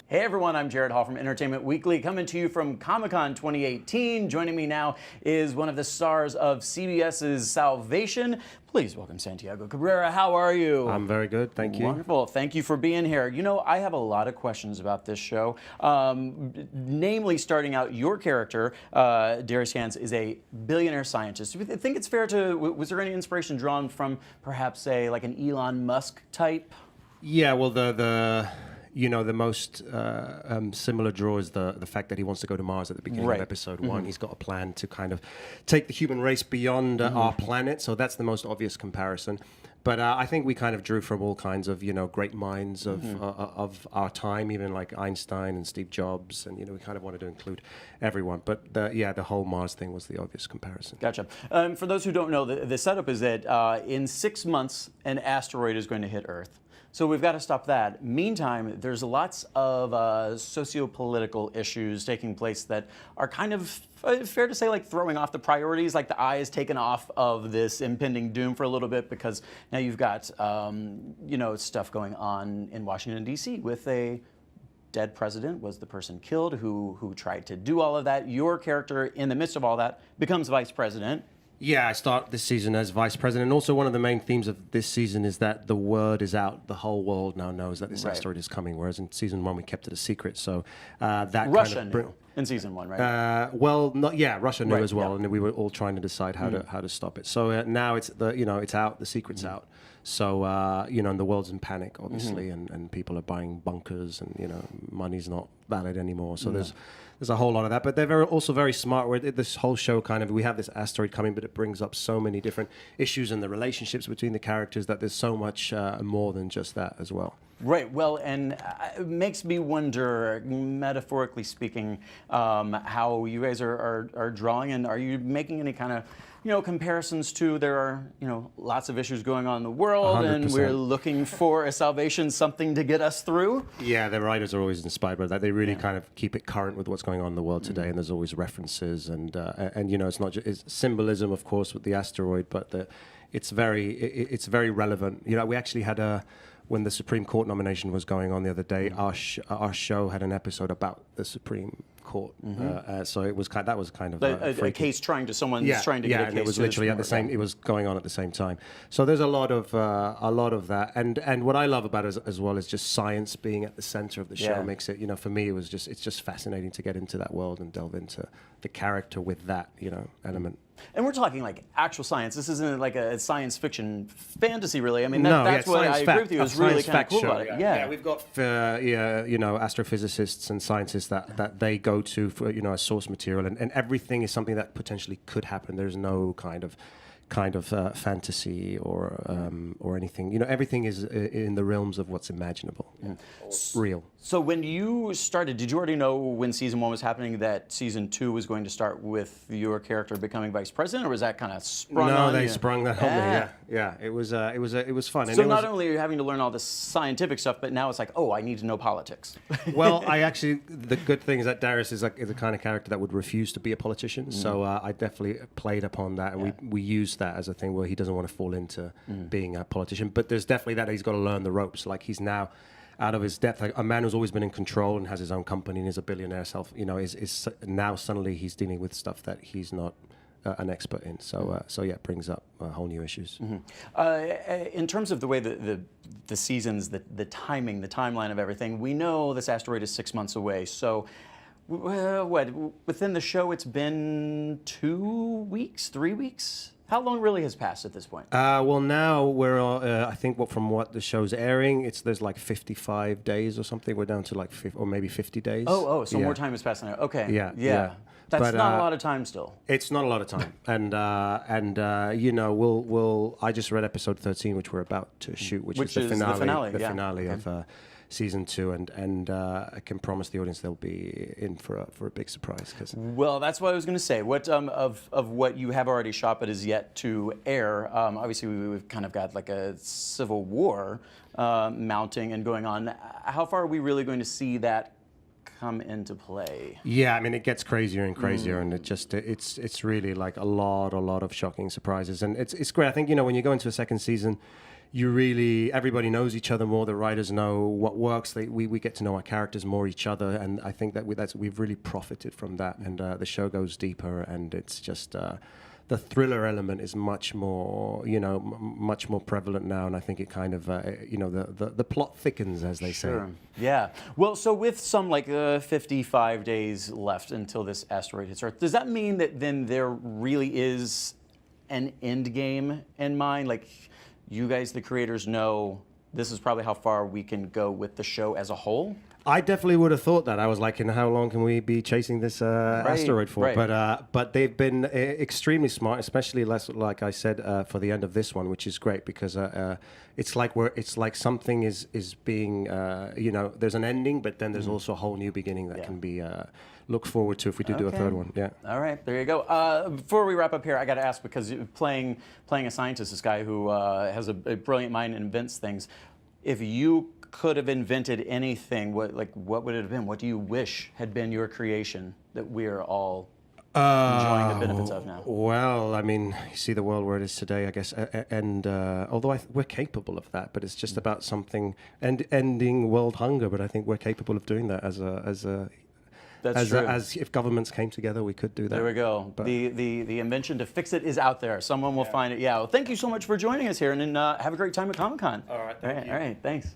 Hey everyone, I'm Jared Hall from Entertainment Weekly, coming to you from Comic-Con 2018. Joining me now is one of the stars of CBS's Salvation. Please welcome Santiago Cabrera. How are you? I'm very good, thank you. Wonderful. Thank you for being here. You know, I have a lot of questions about this show. Namely, starting out, your character, Darius Gans, is a billionaire scientist. Do you think it's fair to, was there any inspiration drawn from perhaps, say, like an Elon Musk type? Yeah, well, the most similar draw is the fact that he wants to go to Mars at the beginning of episode one. He's got a plan to kind of take the human race beyond our planet, so that's the most obvious comparison. But I think we kind of drew from all kinds of, great minds of our time, even like Einstein and Steve Jobs, and, we kind of wanted to include everyone. But the whole Mars thing was the obvious comparison. Gotcha. For those who don't know, the setup is that in 6 months, an asteroid is going to hit Earth. So we've got to stop that. Meantime, there's lots of socio-political issues taking place that are kind of, fair to say, like throwing off the priorities, like the eye is taken off of this impending doom for a little bit, because now you've got, stuff going on in Washington, D.C. with a dead president. Was the person killed who tried to do all of that? Your character, in the midst of all that, becomes vice president. Yeah, I start this season as vice president. And also one of the main themes of this season is that the word is out. The whole world now knows that this asteroid is coming, whereas in season one we kept it a secret. So that Russia knew in season one, right? Russia knew as well, and we were all trying to decide how to stop it. So now it's it's out. The secret's out. So and the world's in panic, obviously, and people are buying bunkers, and money's not valid anymore. So there's a whole lot of that, but they're also very smart. This whole show we have this asteroid coming, but it brings up so many different issues and the relationships between the characters that there's so much more than just that as well. Right. Well, and it makes me wonder, metaphorically speaking, how you guys are drawing, and are you making any kind of comparisons to, there are, lots of issues going on in the world, 100%. And we're looking for a salvation, something to get us through? Yeah, the writers are always inspired by that. They really kind of keep it current with what's going on in the world today, and there's always references, and it's not just, it's symbolism, of course, with the asteroid, but it's very relevant. We actually had when the Supreme Court nomination was going on the other day, our show had an episode about the Supreme Court. So it was that was kind of a case trying to get a case. And it was literally at the same. It was going on at the same time. So there's a lot of that, and what I love about it as well is just science being at the center of the show makes it. For me, it's just fascinating to get into that world and delve into the character with that element. And we're talking like actual science. This isn't like a science fiction fantasy, really. I mean, that's what I agree with you. It's really kind of cool about it. Yeah, we've got astrophysicists and scientists that they go to for a source material, and everything is something that potentially could happen. There's no kind of fantasy or anything. Everything is in the realms of what's imaginable, real. So when you started, did you already know when season one was happening that season two was going to start with your character becoming vice president, or was that kind of sprung on you? No, they sprung that on me. Yeah. It was fun. So not only are you having to learn all this scientific stuff, but now it's like, I need to know politics. Well, the good thing is that Darius is the kind of character that would refuse to be a politician. So I definitely played upon that, and we used that as a thing where he doesn't want to fall into being a politician. But there's definitely that he's got to learn the ropes. Like, he's now out of his depth. Like, a man who's always been in control and has his own company and is a billionaire self, is now suddenly he's dealing with stuff that he's not an expert in. So it brings up whole new issues. In terms of the way the seasons, the timing, the timeline of everything, we know this asteroid is 6 months away. So within the show, it's been 2 weeks, 3 weeks? How long really has passed at this point? Well, now we're, I think, from what the show's airing, there's like 55 days or something. We're down to like or maybe 50 days. So more time has passed now. Okay. Yeah. That's not a lot of time still. It's not a lot of time, and I just read episode 13, which we're about to shoot, which is the finale of season 2, and I can promise the audience they'll be in for a big surprise. Well, that's what I was going to say. What of what you have already shot but is yet to air? Obviously, we've kind of got like a civil war mounting and going on. How far are we really going to see that come into play? Yeah, I mean, it gets crazier and crazier, and it's really like a lot of shocking surprises, and it's great. I think when you go into a second season, everybody knows each other more. The writers know what works. We get to know our characters more, each other, and I think that we've really profited from that. And the show goes deeper, and it's just the thriller element is much more, much more prevalent now. And I think it kind of, the plot thickens, as they say. Yeah. Well, so with some 55 days left until this asteroid hits Earth, does that mean that then there really is an end game in mind? Like, you guys, the creators, know this is probably how far we can go with the show as a whole? I definitely would have thought that. I was like, and how long can we be chasing this asteroid for? Right. But they've been extremely smart, especially like I said, for the end of this one, which is great because it's like something is being, there's an ending, but then there's also a whole new beginning that can be looked forward to if we do a third one. Yeah. All right, there you go. Before we wrap up here, I got to ask, because playing a scientist, this guy who has a brilliant mind and invents things, if you could have invented anything, what would it have been? What do you wish had been your creation that we are all enjoying the benefits of now? Well, I mean, you see the world where it is today, I guess, and although we're capable of that, but it's just about something ending world hunger. But I think we're capable of doing that as if governments came together, we could do that. There we go. But the invention to fix it is out there. Someone will find it. Yeah. Well, thank you so much for joining us here, and then have a great time at Comic-Con. All right. Thank you. All right. Thanks.